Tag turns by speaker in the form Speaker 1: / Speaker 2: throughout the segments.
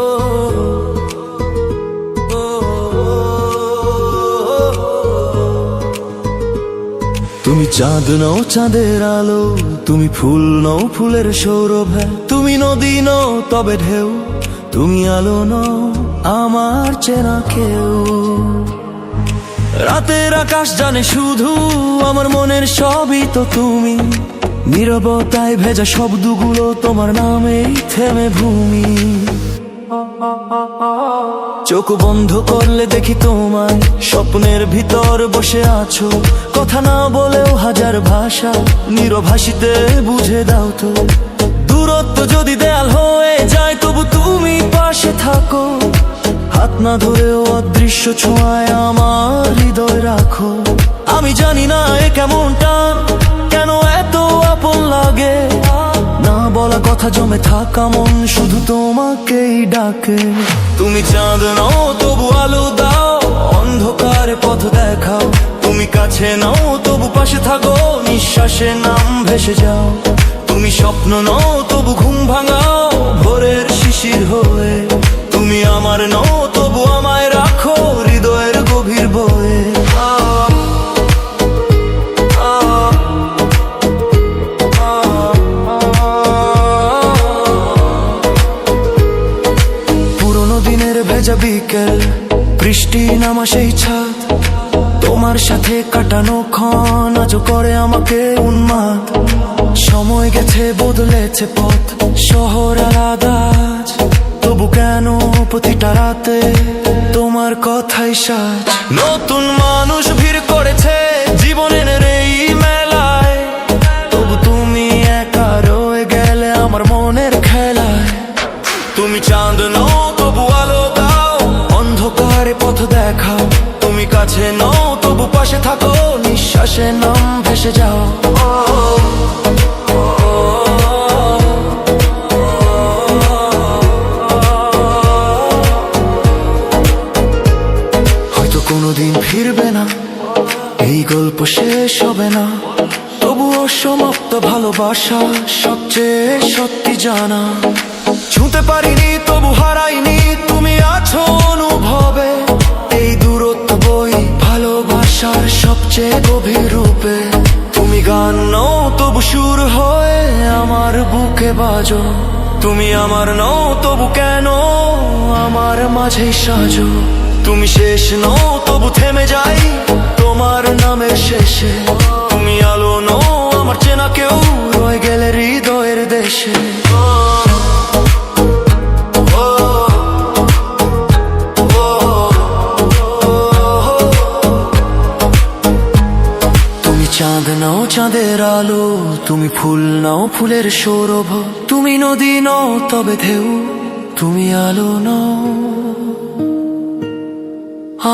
Speaker 1: ও, ও, তুমি চাঁদ নও চাঁদের আলো, তুমি ফুল নও ফুলের সৌরভ, তুমি নদী নও তবে ঢেউ, তুমি আলো নও আমার চেনা কেউ। রাতের আকাশ জানে শুধু আমার মনের সবই তো তুমি, নীরবতায় ভেজা শব্দগুলো তোমার নামেই থেমে ভূমি। চোখ বন্ধ করলে দেখি তোমায়, স্বপ্নের ভিতর বসে আছো, কথা না বলেও হাজার ভাষা নীরব হাসিতে বুঝে দাও তো। দূরত্ব যদি দেয়াল হয়ে যায় তবু তুমি পাশে থাকো, হাত না ধরেও অদৃশ্য ছোঁয়ায় আমার হৃদয় রাখো। আমি জানি না এ কেমন টান, কেন এত আপন লাগে, না বলা কথা জমে থাকা মন শুধু তোমাকেই ডাকে। তুমি চাঁদ নও তবু আলো দাও, অন্ধকারে পথ দেখাও, তুমি কাছে নও তবু পাশে থাকো, নিঃশ্বাসে নাম ভেসে যাও। তুমি স্বপ্ন নও তবু ঘুম ভাঙাও ভোরের শিশির হয়ে, তুমি আমার নও তবু আমায় রাখো হৃদয়ের গভীর বয়ে। পুরোনো দিনের ভেজা বিকেল, বৃষ্টি নামা সেই ছাদ, তোমার সাথে কাটানো ক্ষণ আজও করে আমাকে উন্মাদ। সময় গেছে বদলেছে পথ, শহর আলাদা আজ, তবু কেন প্রতিটা রাতে তোমার কথাই সাজ। নতুন মানুষ ভিড় করেছে জীবনের এই মেলায়, তবু তুমি একা রয়ে গেলে আমার মনের খেলায়। তুমি চাঁদ নও তবু আলো দাও, অন্ধকারে পথ দেখাও, তুমি কাছে নও তবু পাশে থাকো, নিঃশ্বাসে নাম ভেসে যাও। হয়তো কোনোদিন ফিরবে না, এই গল্প শেষ হবে না, তবুও সমাপ্ত ভালোবাসা সবচেয়ে সত্যি জানা। ছুঁতে পারিনি তবু হারাইনি, তুমি আছো অনুভবে, এই দূরত্ব বই ভালোবাসার সবচেয়ে গভীর রূপে। তুমি গান নও তবু সুর হয়ে আমার বুকে বাজো, তুমি আমার নও তবু কেন আমার মাঝেই সাজো। তুমি শেষ নও তবু থেমে যাই তোমার নামের শেষে, তুমি আলো নও আমার চেনা কেউ রয়ে গেলে হৃদয়ের দেশে। চাঁদ নাও চাঁদের আলো, তুমি ফুল নাও ফুলের সৌরভ, তুমি নদী নও তবে ঢেউ, তুমি আলো নও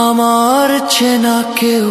Speaker 1: আমার চেনা কেউ।